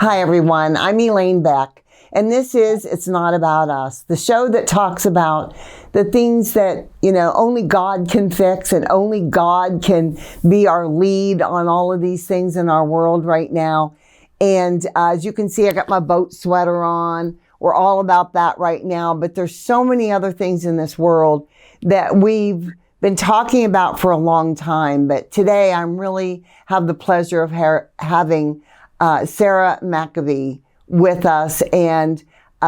Hi, everyone. I'm Elaine Beck, and this is It's Not About Us, the show that talks about the things that, only God can fix and only God can be our lead on all of these things in our world right now. And as you can see, I got my boat sweater on. We're all about that right now, but there's so many other things in this world that we've been talking about for a long time. But today I'm really have the pleasure of having Sarah McAbee with us. And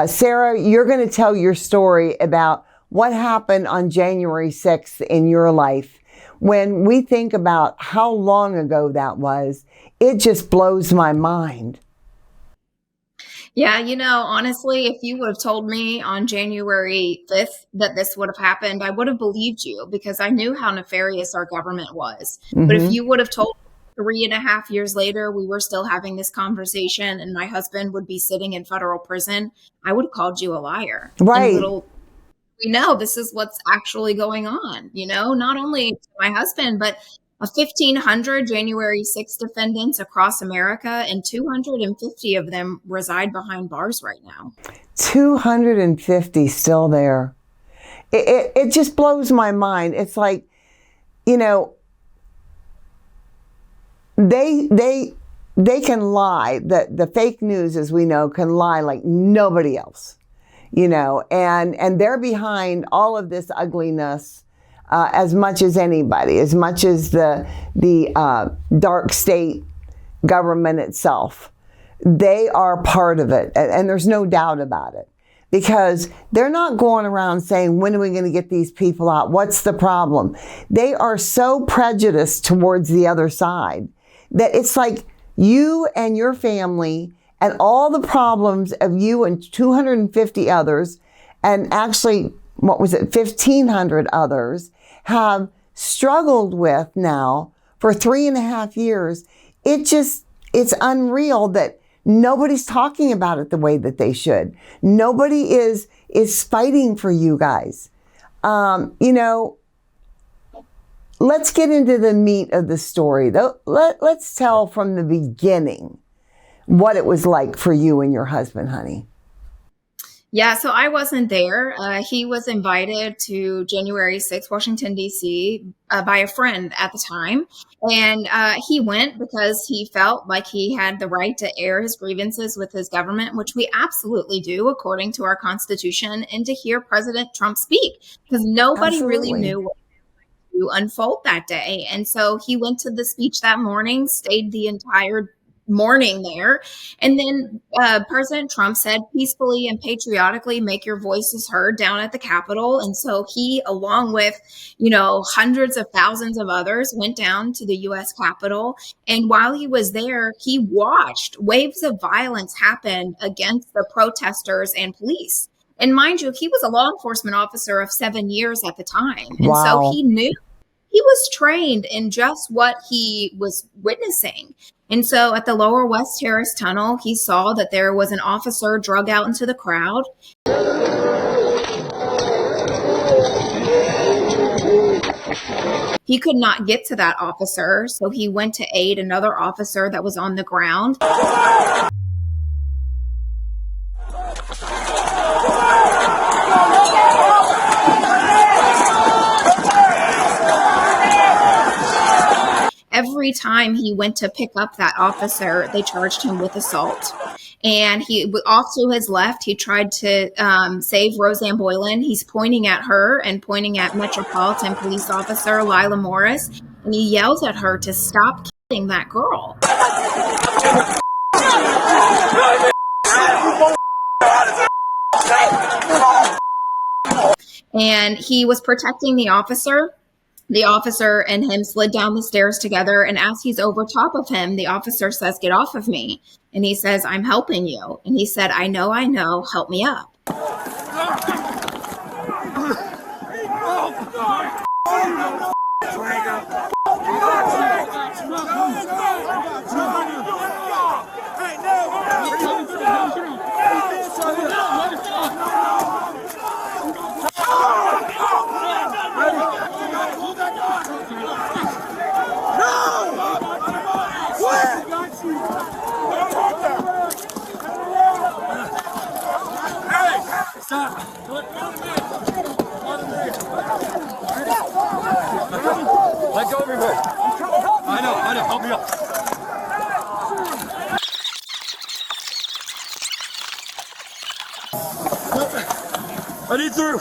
Sarah, you're going to tell your story about what happened on January 6th in your life. When we think about how long ago that was, it just blows my mind. Yeah, honestly, if you would have told me on January 5th that this would have happened, I would have believed you because I knew how nefarious our government was. Mm-hmm. But if you would have told me 3.5 years later we were still having this conversation and my husband would be sitting in federal prison, I would have called you a liar. Right. And we know this is what's actually going on, not only my husband, but 1,500 January 6th defendants across America, and 250 of them reside behind bars right now. 250 still there. It just blows my mind. It's like, they can lie. The fake news, as we know, can lie like nobody else, and they're behind all of this ugliness. As much as anybody, as much as the dark state government itself. They are part of it, and there's no doubt about it. Because they're not going around saying, when are we going to get these people out? What's the problem? They are so prejudiced towards the other side that it's like you and your family and all the problems of you and 250 others, and actually, 1,500 others, have struggled with now for 3.5 years. It's unreal that nobody's talking about it the way that they should. Nobody is fighting for you guys. Let's get into the meat of the story. Let's tell from the beginning what it was like for you and your husband, honey. Yeah, so I wasn't there. He was invited to January 6th, Washington, D.C. By a friend at the time. And he went because he felt like he had the right to air his grievances with his government, which we absolutely do according to our Constitution, and to hear President Trump speak because nobody really knew what to unfold that day. And so he went to the speech that morning, stayed the entire morning there. And then President Trump said, peacefully and patriotically make your voices heard down at the Capitol. And so he, along with, hundreds of thousands of others, went down to the U.S. Capitol. And while he was there, he watched waves of violence happen against the protesters and police. And mind you, he was a law enforcement officer of 7 years at the time. And so he knew, he was trained in just what he was witnessing. And so at the Lower West Terrace Tunnel, he saw that there was an officer drug out into the crowd. He could not get to that officer, so he went to aid another officer that was on the ground. Every time he went to pick up that officer, they charged him with assault. And he, off to his left, he tried to save Roseanne Boylan. He's pointing at her and pointing at Metropolitan Police Officer Lila Morris. And he yells at her to stop killing that girl. And he was protecting the officer. The officer and him slid down the stairs together, and as he's over top of him, the officer says, "Get off of me." And he says, "I'm helping you." And he said, I know, help me up. Let go of your hood. I know, help me up. I need through.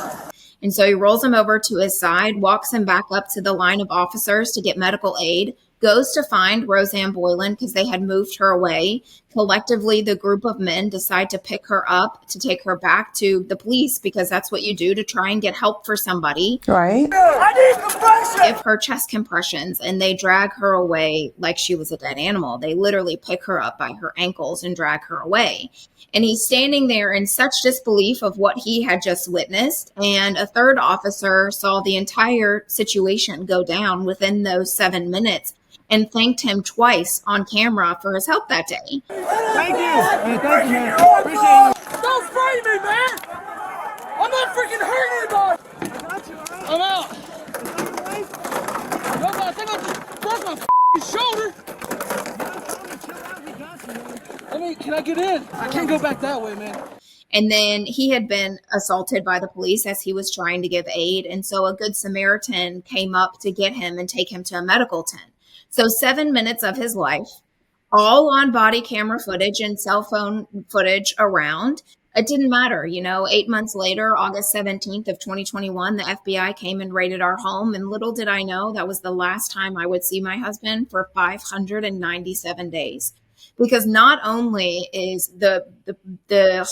And so he rolls him over to his side, walks him back up to the line of officers to get medical aid, goes to find Roseanne Boylan because they had moved her away. Collectively, the group of men decide to pick her up to take her back to the police because that's what you do to try and get help for somebody. Right. I need compression. Give her chest compressions and they drag her away like she was a dead animal. They literally pick her up by her ankles and drag her away. And he's standing there in such disbelief of what he had just witnessed. And a third officer saw the entire situation go down within those 7 minutes and thanked him twice on camera for his help that day. Thank you. Hey, thank you, man. Appreciate you. Don't spray me, man. I'm not freaking hurting anybody. I got you, all right? I'm out. Yo, I think I just broke my shoulder. I mean, can I get in? I can't go back that way, man. And then he had been assaulted by the police as he was trying to give aid. And so a good Samaritan came up to get him and take him to a medical tent. So 7 minutes of his life, all on body camera footage and cell phone footage around. It didn't matter. 8 months later, August 17th of 2021, the FBI came and raided our home. And little did I know that was the last time I would see my husband for 597 days. Because not only is the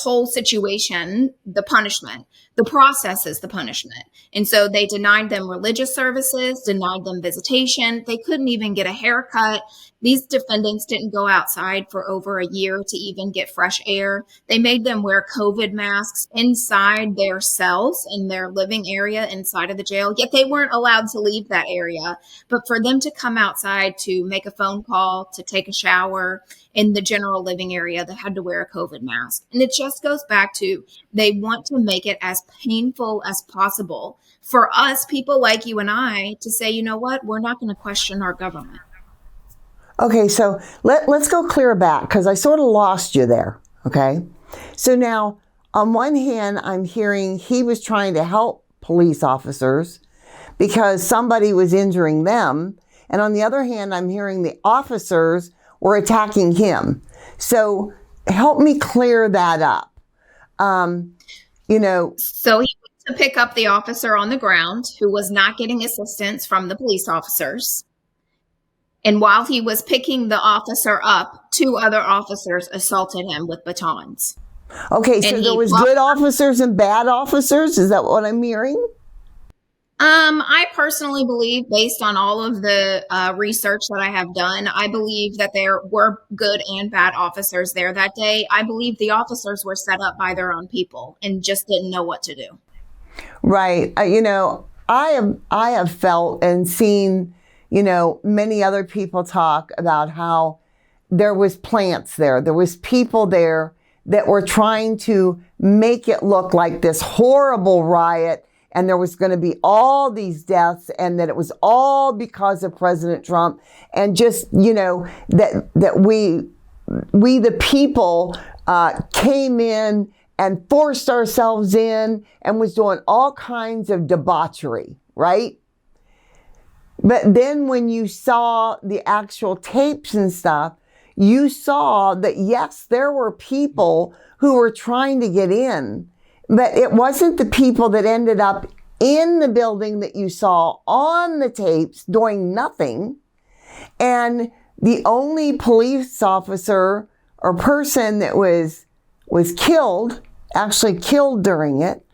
whole situation the punishment, the process is the punishment. And so they denied them religious services, denied them visitation. They couldn't even get a haircut. These defendants didn't go outside for over a year to even get fresh air. They made them wear COVID masks inside their cells in their living area inside of the jail, yet they weren't allowed to leave that area. But for them to come outside to make a phone call, to take a shower in the general living area, they had to wear a COVID mask. And it just goes back to they want to make it as painful as possible for us, people like you and I, to say, you know what, we're not going to question our government. Okay, so let's go clear back because I sort of lost you there, okay? So now, on one hand, I'm hearing he was trying to help police officers because somebody was injuring them. And on the other hand, I'm hearing the officers were attacking him. So help me clear that up. So he went to pick up the officer on the ground who was not getting assistance from the police officers. And while he was picking the officer up, 2 other officers assaulted him with batons. Okay, so there was good officers and bad officers? Is that what I'm hearing? I personally believe, based on all of the research that I have done, I believe that there were good and bad officers there that day. I believe the officers were set up by their own people and just didn't know what to do. Right. I have felt and seen, many other people talk about how there was plants there. There was people there that were trying to make it look like this horrible riot. And there was going to be all these deaths and that it was all because of President Trump. And just, that we the people came in and forced ourselves in and was doing all kinds of debauchery, right? But then when you saw the actual tapes and stuff, you saw that, yes, there were people who were trying to get in. But it wasn't the people that ended up in the building that you saw on the tapes doing nothing. And the only police officer or person that was killed, actually killed during it,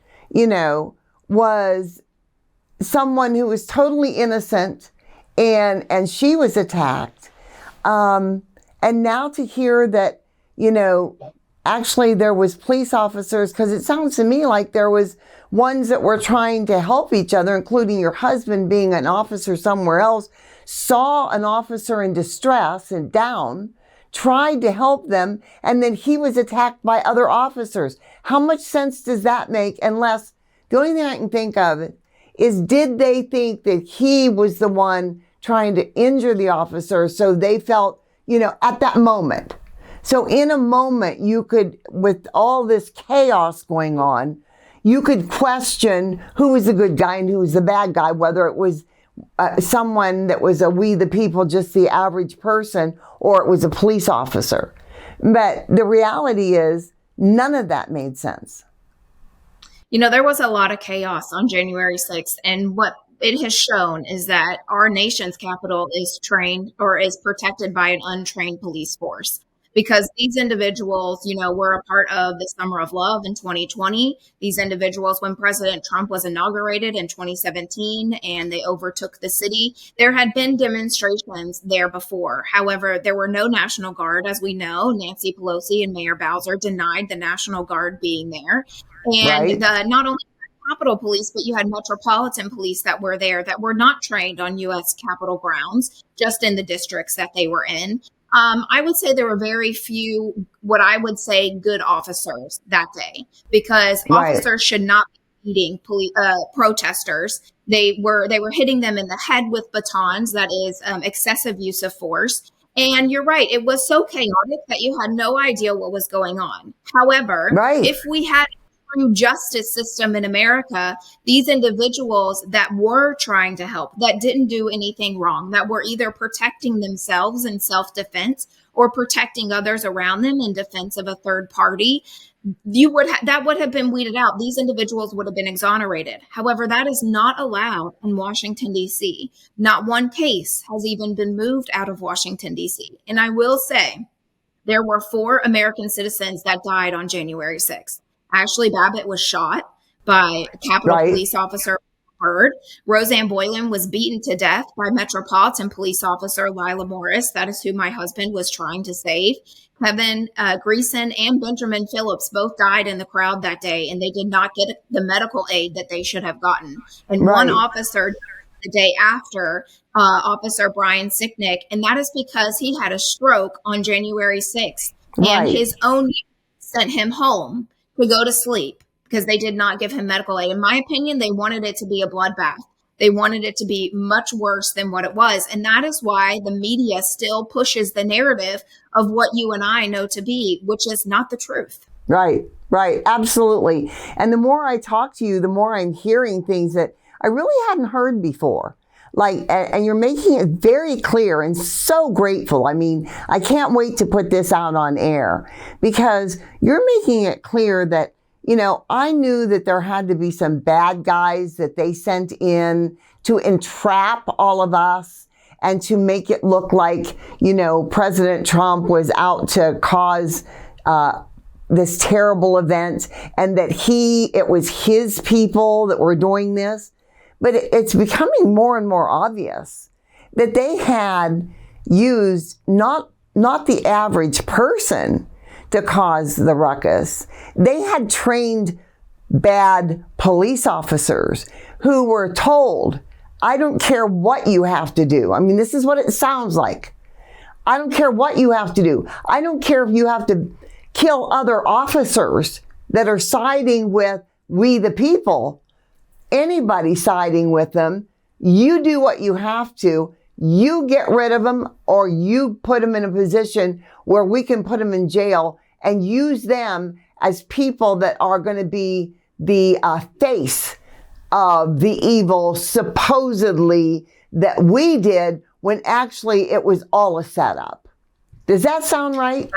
was someone who was totally innocent and she was attacked. And now to hear that, actually there was police officers, because it sounds to me like there was ones that were trying to help each other, including your husband being an officer somewhere else, saw an officer in distress and down, tried to help them, and then he was attacked by other officers. How much sense does that make? Unless the only thing I can think of is, did they think that he was the one trying to injure the officer, so they felt, at that moment. So in a moment, you could, with all this chaos going on, you could question who was the good guy and who was the bad guy, whether it was someone that was a we the people, just the average person, or it was a police officer. But the reality is none of that made sense. You know, there was a lot of chaos on January 6th, and what it has shown is that our nation's capital is trained or is protected by an untrained police force. Because these individuals, you know, were a part of the Summer of Love in 2020. These individuals, when President Trump was inaugurated in 2017 and they overtook the city, there had been demonstrations there before. However, there were no National Guard. As we know, Nancy Pelosi and Mayor Bowser denied the National Guard being there. And not only Capitol Police, but you had Metropolitan Police that were there that were not trained on U.S. Capitol grounds, just in the districts that they were in. I would say there were very few, what I would say, good officers that day, because officers should not be beating protesters. They were hitting them in the head with batons. That is excessive use of force. And you're right. It was so chaotic that you had no idea what was going on. However, if we had true justice system in America, these individuals that were trying to help, that didn't do anything wrong, that were either protecting themselves in self-defense or protecting others around them in defense of a third party, that would have been weeded out. These individuals would have been exonerated. However, that is not allowed in Washington, D.C. Not one case has even been moved out of Washington, D.C. And I will say there were 4 American citizens that died on January 6th. Ashley Babbitt was shot by a Capitol Police officer, Bird. Roseanne Boylan was beaten to death by Metropolitan Police officer Lila Morris. That is who my husband was trying to save. Kevin Greason and Benjamin Phillips both died in the crowd that day, and they did not get the medical aid that they should have gotten. And one officer the day after, Officer Brian Sicknick, and that is because he had a stroke on January 6th, and his own sent him home to go to sleep because they did not give him medical aid. In my opinion, they wanted it to be a bloodbath. They wanted it to be much worse than what it was. And that is why the media still pushes the narrative of what you and I know to be, which is not the truth. Right. Absolutely. And the more I talk to you, the more I'm hearing things that I really hadn't heard before. And you're making it very clear, and so grateful. I mean, I can't wait to put this out on air because you're making it clear that, you know, I knew that there had to be some bad guys that they sent in to entrap all of us and to make it look like, you know, President Trump was out to cause this terrible event, and that it was his people that were doing this. But it's becoming more and more obvious that they had used not the average person to cause the ruckus. They had trained bad police officers who were told, I don't care what you have to do. I mean, this is what it sounds like. I don't care what you have to do. I don't care if you have to kill other officers that are siding with we the people. Anybody siding with them, you do what you have to. You get rid of them, or you put them in a position where we can put them in jail and use them as people that are going to be the face of the evil supposedly that we did, when actually it was all a setup. Does that sound right?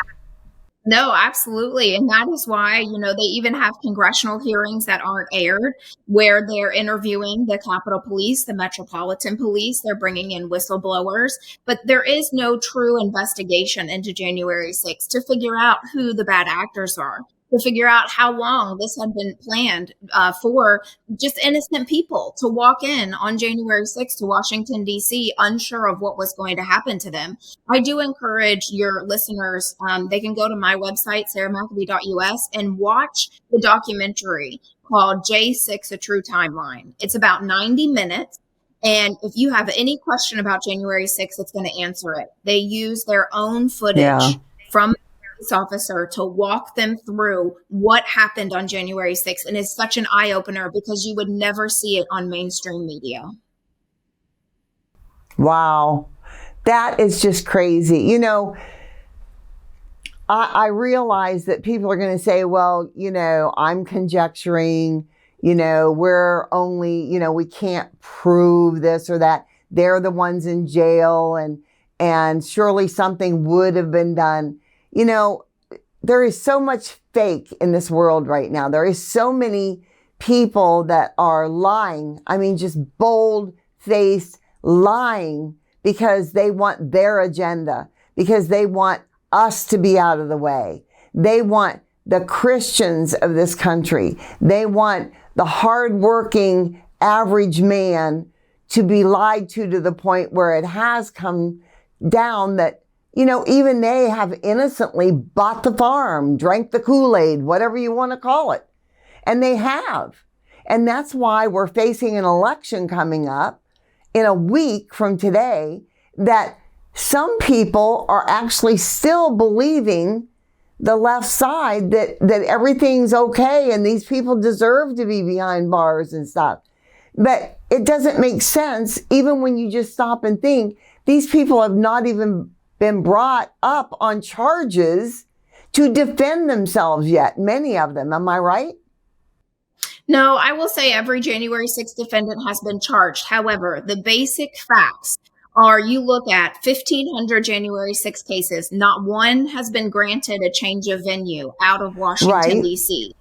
No, absolutely. And that is why, you know, they even have congressional hearings that aren't aired where they're interviewing the Capitol Police, the Metropolitan Police. They're bringing in whistleblowers. But there is no true investigation into January 6th to figure out who the bad actors are, to figure out how long this had been planned for just innocent people to walk in on January 6th to Washington, D.C., unsure of what was going to happen to them. I do encourage your listeners, they can go to my website, sarahmcabee.us, and watch the documentary called J6, A True Timeline. It's about 90 minutes. And if you have any question about January 6th, it's going to answer it. They use their own footage from the police officer to walk them through what happened on January 6th. And it's such an eye-opener because you would never see it on mainstream media. Wow. That is just crazy. You know, I realize that people are going to say, well, you know, I'm conjecturing. we're only, we can't prove this or that. They're the ones in jail, and surely something would have been done. There is so much fake in this world right now. There is so many people that are lying. I mean, just bold-faced lying because they want their agenda, because they want us to be out of the way. They want the Christians of this country. They want the hardworking average man to be lied to the point where it has come down that, even they have innocently bought the farm, drank the Kool-Aid, whatever you want to call it. And they have. And that's why we're facing an election coming up in a week from today that some people are actually still believing the left side that everything's okay and these people deserve to be behind bars and stuff. But it doesn't make sense, even when you just stop and think, these people have not even been brought up on charges to defend themselves yet, many of them. Am I right? No, I will say every January 6th defendant has been charged. However, the basic facts are you look at 1,500 January 6th cases, not one has been granted a change of venue out of Washington, D.C.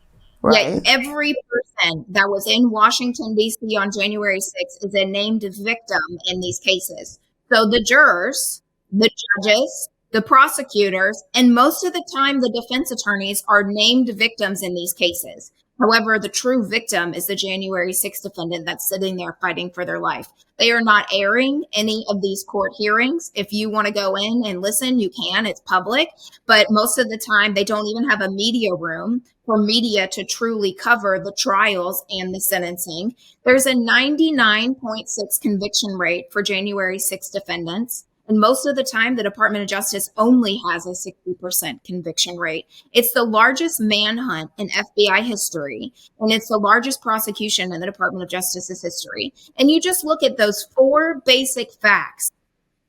Right. Yet every person that was in Washington, D.C. on January 6th is a named victim in these cases. So the jurors, the judges, the prosecutors, and most of the time the defense attorneys are named victims in these cases. However, the true victim is the January 6th defendant that's sitting there fighting for their life. They are not airing any of these court hearings. If you want to go in and listen, you can. It's public. But most of the time, they don't even have a media room for media to truly cover the trials and the sentencing. There's a 99.6 conviction rate for January 6th defendants. And most of the time, the Department of Justice only has a 60% conviction rate. It's the largest manhunt in FBI history, and it's the largest prosecution in the Department of Justice's history. And you just look at those four basic facts,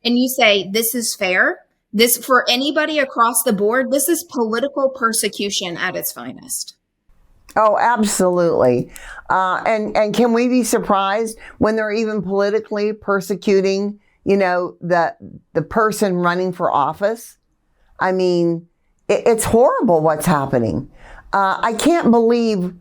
and you say, this is fair. This, for anybody across the board, this is political persecution at its finest. Oh, absolutely. And can we be surprised when they're even politically persecuting the person running for office? I mean, it's horrible what's happening. I can't believe,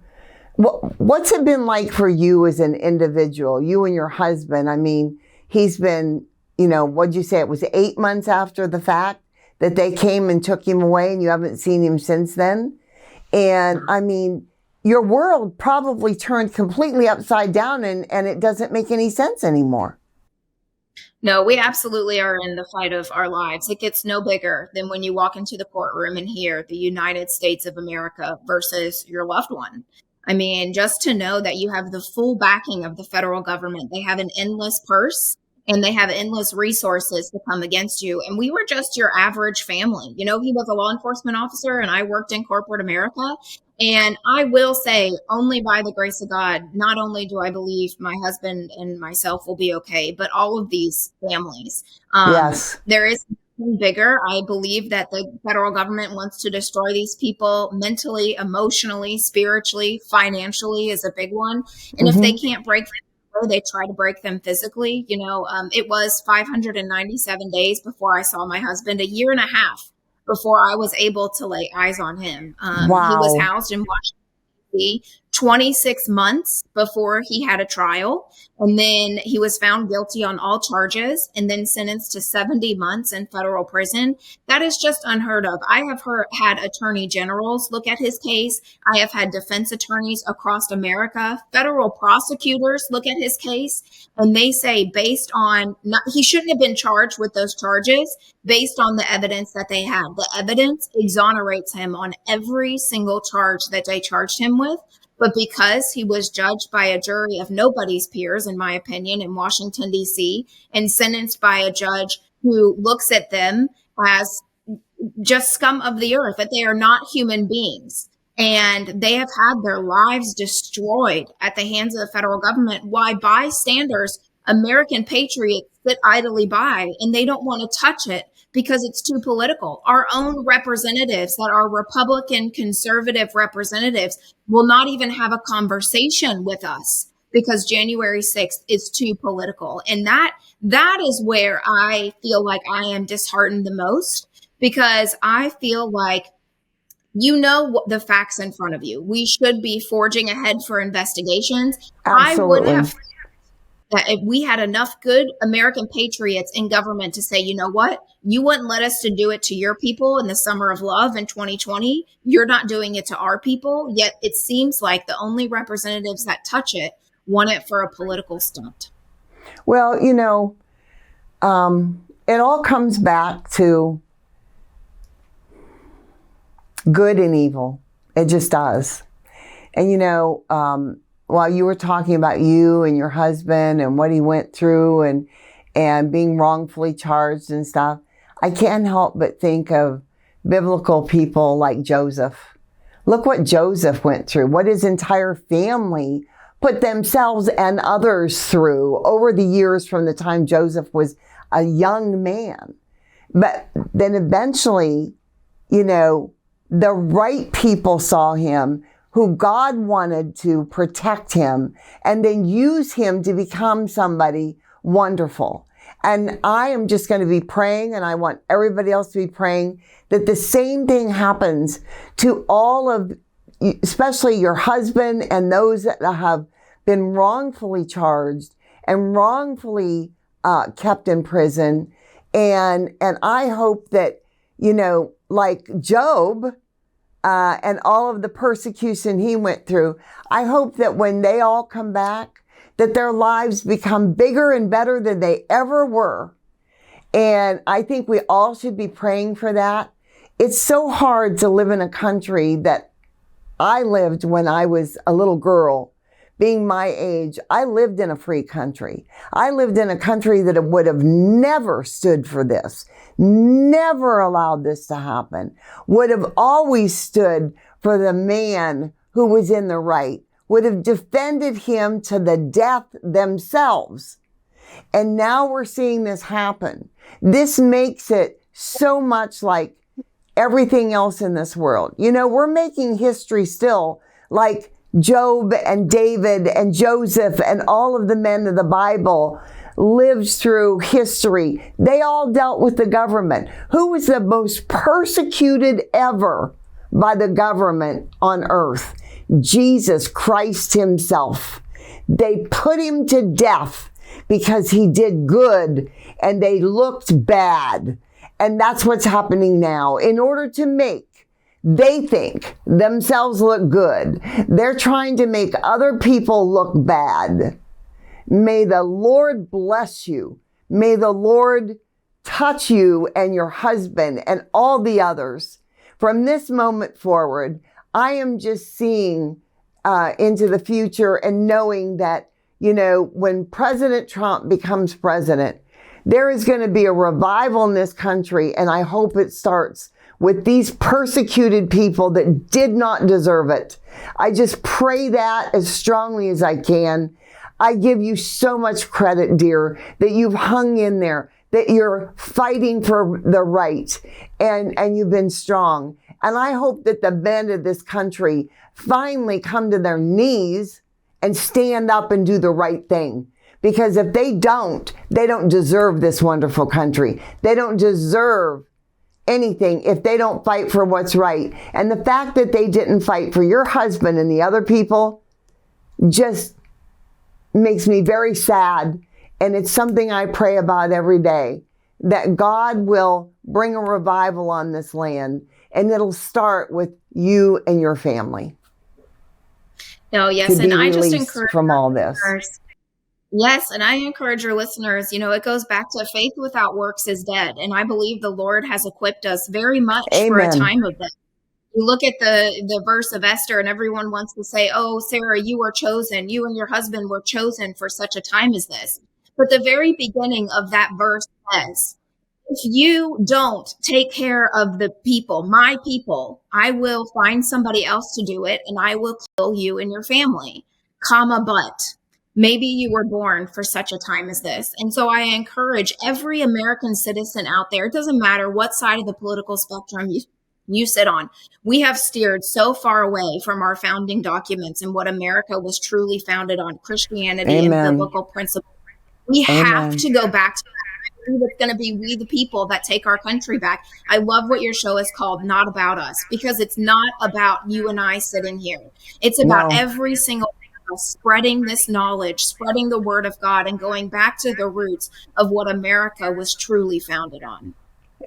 what's it been like for you as an individual, you and your husband? I mean, he's been, what'd you say? It was 8 months after the fact that they came and took him away, and you haven't seen him since then. And I mean, your world probably turned completely upside down, and it doesn't make any sense anymore. No, we absolutely are in the fight of our lives. It gets no bigger than when you walk into the courtroom and hear the United States of America versus your loved one. I mean, just to know that you have the full backing of the federal government. They have an endless purse and they have endless resources to come against you. And we were just your average family. He was a law enforcement officer and I worked in corporate America. And I will say, only by the grace of God, not only do I believe my husband and myself will be okay, but all of these families. Yes. There is something bigger. I believe that the federal government wants to destroy these people mentally, emotionally, spiritually, financially is a big one. And if they can't break them, they try to break them physically. It was 597 days before I saw my husband, a year and a half before I was able to lay eyes on him. Wow. He was housed in Washington, D.C. 26 months before he had a trial. And then he was found guilty on all charges and then sentenced to 70 months in federal prison. That is just unheard of. I have had attorney generals look at his case. I have had defense attorneys across America, federal prosecutors look at his case, and they say based on, he shouldn't have been charged with those charges based on the evidence that they had. The evidence exonerates him on every single charge that they charged him with. But because he was judged by a jury of nobody's peers, in my opinion, in Washington, D.C., and sentenced by a judge who looks at them as just scum of the earth, that they are not human beings, and they have had their lives destroyed at the hands of the federal government, why bystanders, American patriots, sit idly by and they don't want to touch it because it's too political. Our own representatives that are Republican conservative representatives will not even have a conversation with us because January 6th is too political. And that is where I feel like I am disheartened the most, because I feel like, you know, the facts in front of you. We should be forging ahead for investigations. I would Absolutely. have that if we had enough good American patriots in government to say, you know what, you wouldn't let us to do it to your people in the summer of love in 2020. You're not doing it to our people. Yet it seems like the only representatives that touch it want it for a political stunt. Well, you know, it all comes back to good and evil. It just does. And, you know, while you were talking about you and your husband and what he went through and being wrongfully charged and stuff, I can't help but think of biblical people like Joseph. Look what Joseph went through, what his entire family put themselves and others through over the years from the time Joseph was a young man. But then eventually, you know, the right people saw him, who God wanted to protect him and then use him to become somebody wonderful. And I am just going to be praying, and I want everybody else to be praying, that the same thing happens to all of, especially your husband and those that have been wrongfully charged and wrongfully kept in prison. And I hope that, you know, like Job, and all of the persecution he went through, I hope that when they all come back, that their lives become bigger and better than they ever were. And I think we all should be praying for that. It's so hard to live in a country that I lived when I was a little girl. Being my age, I lived in a free country. I lived in a country that would have never stood for this, never allowed this to happen, would have always stood for the man who was in the right, would have defended him to the death themselves. And now we're seeing this happen. This makes it so much like everything else in this world. You know, we're making history still, like Job and David and Joseph and all of the men of the Bible lived through history. They all dealt with the government. Who was the most persecuted ever by the government on earth? Jesus Christ himself. They put him to death because he did good and they looked bad. And that's what's happening now. In order to make they think themselves look good, they're trying to make other people look bad. May the Lord bless you. May the Lord touch you and your husband and all the others. From this moment forward, I am just seeing into the future and knowing that, you know, when President Trump becomes president, there is going to be a revival in this country, and I hope it starts with these persecuted people that did not deserve it. I just pray that as strongly as I can. I give you so much credit, dear, that you've hung in there, that you're fighting for the right, and you've been strong. And I hope that the men of this country finally come to their knees and stand up and do the right thing. Because if they don't deserve this wonderful country. They don't deserve anything if they don't fight for what's right. And the fact that they didn't fight for your husband and the other people just makes me very sad. And it's something I pray about every day, that God will bring a revival on this land, and it'll start with you and your family. No, yes, and I just encourage from all this. Yes, and I encourage your listeners, you know, it goes back to faith without works is dead. And I believe the Lord has equipped us very much for a time of this. You look at the verse of Esther, and everyone wants to say, oh, Sarah, you were chosen. You and your husband were chosen for such a time as this. But the very beginning of that verse says, if you don't take care of the people, my people, I will find somebody else to do it, and I will kill you and your family, comma, but. Maybe you were born for such a time as this. And so I encourage every American citizen out there, it doesn't matter what side of the political spectrum you sit on. We have steered so far away from our founding documents and what America was truly founded on, Christianity and biblical principles. We have to go back to that. I believe it's going to be we the people that take our country back. I love what your show is called, Not About Us, because it's not about you and I sitting here. It's about every single spreading this knowledge, spreading the word of God, and going back to the roots of what America was truly founded on.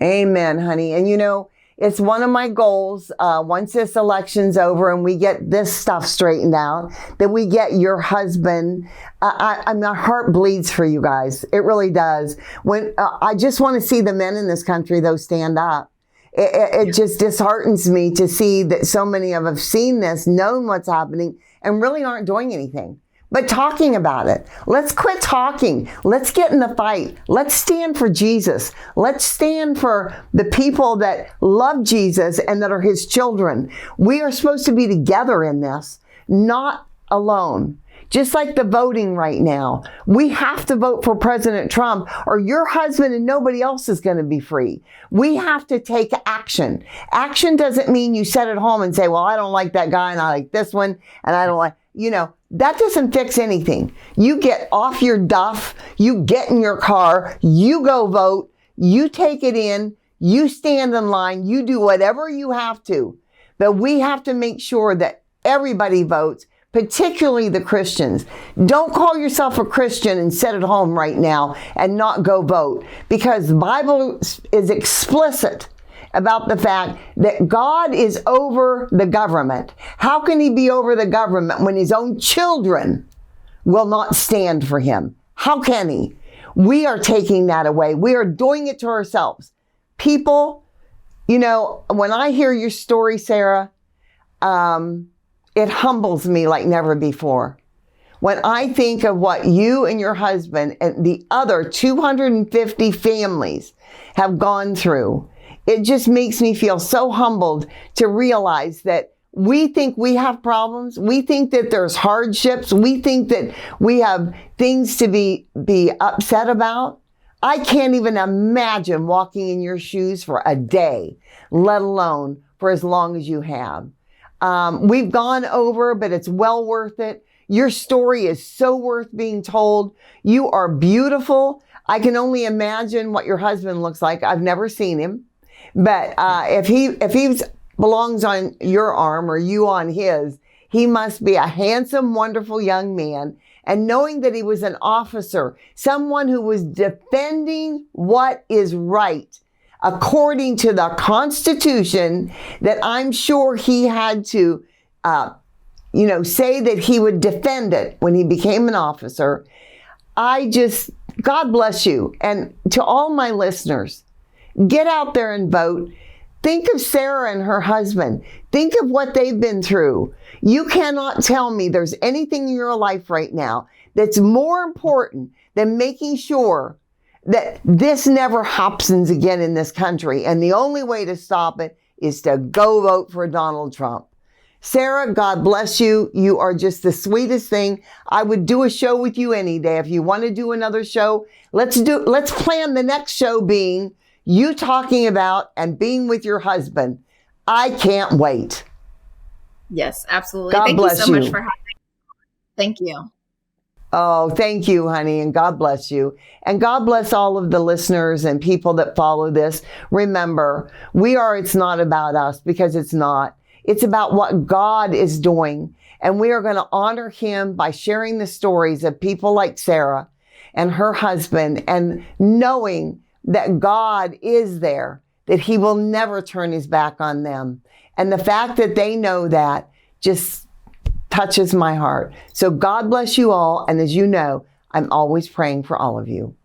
Amen, honey. And you know, it's one of my goals, once this election's over and we get this stuff straightened out, that we get your husband. My heart bleeds for you guys. It really does. When I just want to see the men in this country, though, stand up. It just disheartens me to see that so many of us have seen this, known what's happening, and really aren't doing anything but talking about it. Let's quit talking. Let's get in the fight. Let's stand for Jesus. Let's stand for the people that love Jesus and that are his children. We are supposed to be together in this, not alone. Just like the voting right now, we have to vote for President Trump or your husband and nobody else is going to be free. We have to take action. Action doesn't mean you sit at home and say, well, I don't like that guy and I like this one and I don't like, that doesn't fix anything. You get off your duff, you get in your car, you go vote, you take it in, you stand in line, you do whatever you have to. But we have to make sure that everybody votes, particularly the Christians. Don't call yourself a Christian and sit at home right now and not go vote, because the Bible is explicit about the fact that God is over the government. How can he be over the government when his own children will not stand for him? How can he? We are taking that away. We are doing it to ourselves. People, when I hear your story, Sarah, it humbles me like never before. When I think of what you and your husband and the other 250 families have gone through, it just makes me feel so humbled to realize that we think we have problems. We think that there's hardships. We think that we have things to be upset about. I can't even imagine walking in your shoes for a day, let alone for as long as you have. We've gone over, but it's well worth it. Your story is so worth being told. You are beautiful. I can only imagine what your husband looks like. I've never seen him. But if he belongs on your arm or you on his, he must be a handsome, wonderful young man. And knowing that he was an officer, someone who was defending what is right, according to the Constitution, that I'm sure he had to, say that he would defend it when he became an officer. God bless you. And to all my listeners, get out there and vote. Think of Sarah and her husband. Think of what they've been through. You cannot tell me there's anything in your life right now that's more important than making sure that this never happens again in this country. And the only way to stop it is to go vote for Donald Trump. Sarah, God bless you. You are just the sweetest thing. I would do a show with you any day. If you want to do another show, let's plan the next show being you talking about and being with your husband. I can't wait. Yes, absolutely. God Thank bless you so much for having me. Thank you. Oh, thank you, honey, and God bless you. And God bless all of the listeners and people that follow this. Remember, it's not about us, because it's not. It's about what God is doing. And we are going to honor him by sharing the stories of people like Sarah and her husband, and knowing that God is there, that he will never turn his back on them. And the fact that they know that just touches my heart. So God bless you all. And as you know, I'm always praying for all of you.